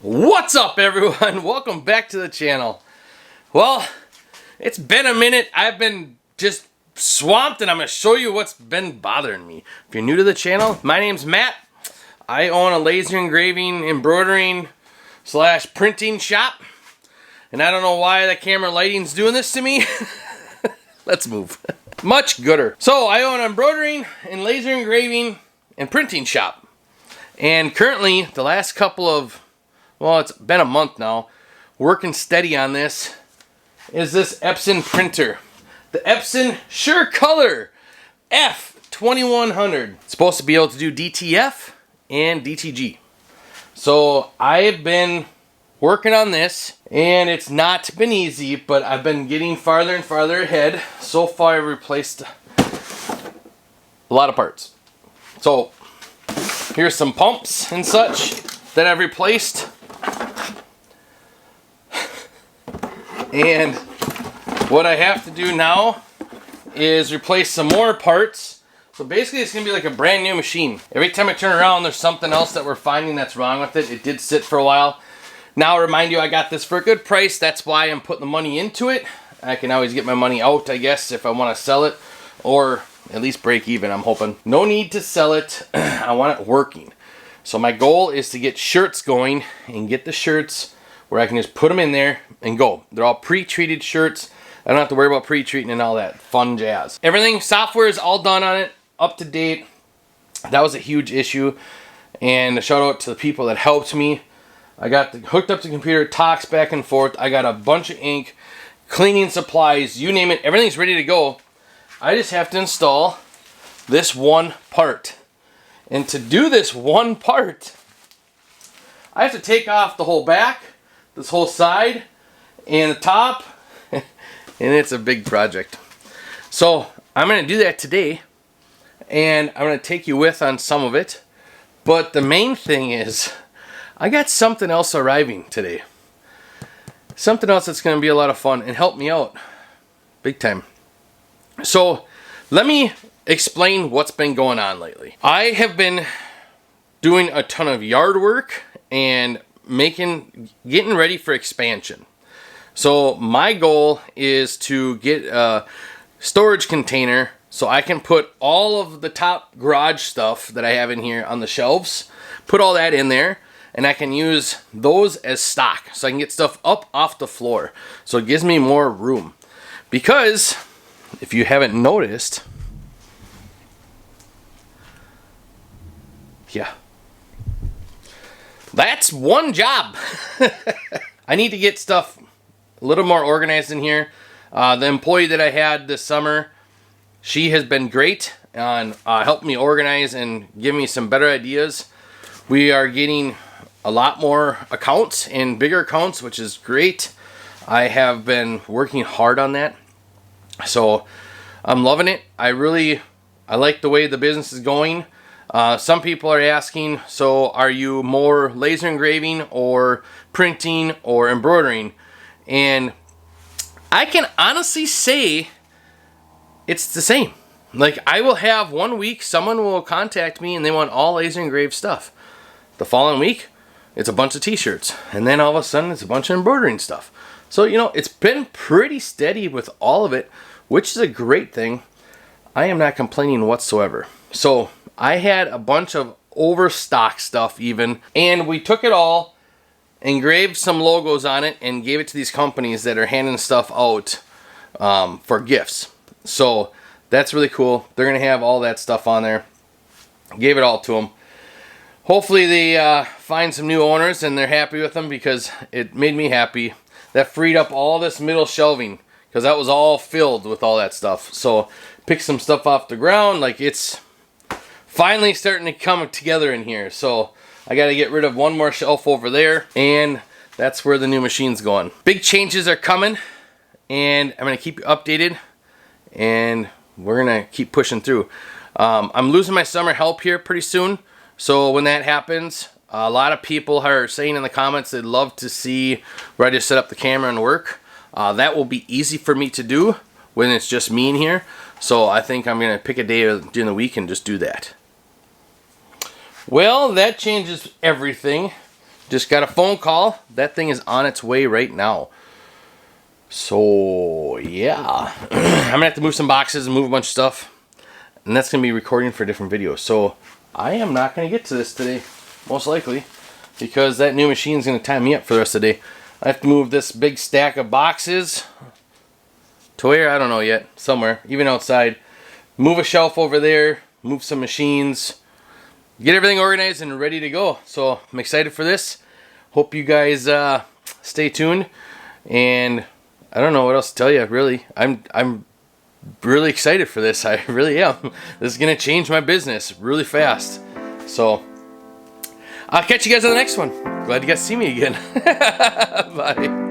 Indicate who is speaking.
Speaker 1: What's up, everyone? Welcome back to the channel. Well, it's been a minute. I've been just swamped and I'm going to show you what's been bothering me. If you're new to the channel, my name's Matt. I own a laser engraving, embroidering / printing shop. And I don't know why the camera lighting's doing this to me. Let's move. Much gooder. So I own an embroidering and laser engraving and printing shop. And currently, the last couple of, well, it's been a month now, working steady on this, is this Epson printer. The Epson SureColor F2100. It's supposed to be able to do DTF and DTG. So I've been working on this, and it's not been easy, but I've been getting farther and farther ahead. So far, I've replaced a lot of parts. So here's some pumps and such that I've replaced. And what I have to do now is replace some more parts. So basically it's going to be like a brand new machine. Every time I turn around, there's something else that we're finding that's wrong with it. It did sit for a while. Now I'll remind you, I got this for a good price. That's why I'm putting the money into it. I can always get my money out, I guess, if I want to sell it. Or at least break even, I'm hoping. No need to sell it. I want it working. So my goal is to get shirts going and get the shirts where I can just put them in there and go. They're all pre-treated shirts. I don't have to worry about pre-treating and all that fun jazz. Everything, software is all done on it, up to date. That was a huge issue. And a shout out to the people that helped me. I got hooked up to the computer, talks back and forth. I got a bunch of ink, cleaning supplies, you name it. Everything's ready to go. I just have to install this one part. And to do this one part, I have to take off the whole back, this whole side, and the top, and it's a big project. So I'm going to do that today, and I'm going to take you with on some of it. But the main thing is, I got something else arriving today. Something else that's going to be a lot of fun and help me out big time. So let me explain what's been going on lately. I have been doing a ton of yard work and getting ready for expansion. So my goal is to get a storage container so I can put all of the top garage stuff that I have in here on the shelves, put all that in there, and I can use those as stock so I can get stuff up off the floor. So it gives me more room. Because if you haven't noticed, yeah, that's one job. I need to get stuff a little more organized in here. The employee that I had this summer, she has been great on helping me organize and give me some better ideas. We are getting a lot more accounts and bigger accounts, which is great. I have been working hard on that. So I'm loving it. I like the way the business is going. Some people are asking, so are you more laser engraving or printing or embroidering? And I can honestly say it's the same. Like, I will have one week, someone will contact me and they want all laser engraved stuff. The following week, it's a bunch of t-shirts. And then all of a sudden, it's a bunch of embroidering stuff. So, you know, it's been pretty steady with all of it, which is a great thing. I am not complaining whatsoever. So I had a bunch of overstock stuff even, and we took it all, engraved some logos on it, and gave it to these companies that are handing stuff out for gifts. So that's really cool. They're going to have all that stuff on there. Gave it all to them. Hopefully they find some new owners and they're happy with them, because it made me happy. That freed up all this middle shelving, because that was all filled with all that stuff. So pick some stuff off the ground. Like, it's finally starting to come together in here. So I got to get rid of one more shelf over there, and that's where the new machine's going. Big changes are coming, and I'm going to keep you updated, and we're going to keep pushing through. I'm losing my summer help here pretty soon. So when that happens, a lot of people are saying in the comments they'd love to see where I just set up the camera and work. That will be easy for me to do when it's just me in here. So I think I'm going to pick a day during the week and just do that. Well, that changes everything. just got a phone call. That thing is on its way right now. So yeah, I'm gonna have to move some boxes and move a bunch of stuff, and that's gonna be recording for different videos. So I am not gonna get to this today, most likely, because that new machine is gonna time me up for the rest of the day. I have to move this big stack of boxes to where, I don't know yet, somewhere, even outside. Move a shelf over there, move some machines, get everything organized and ready to go. So I'm excited for this. Hope you guys stay tuned, and I don't know what else to tell you, really. I'm really excited for this. I really am. This is gonna change my business really fast. So I'll catch you guys on the next one. Glad you guys see me again. Bye.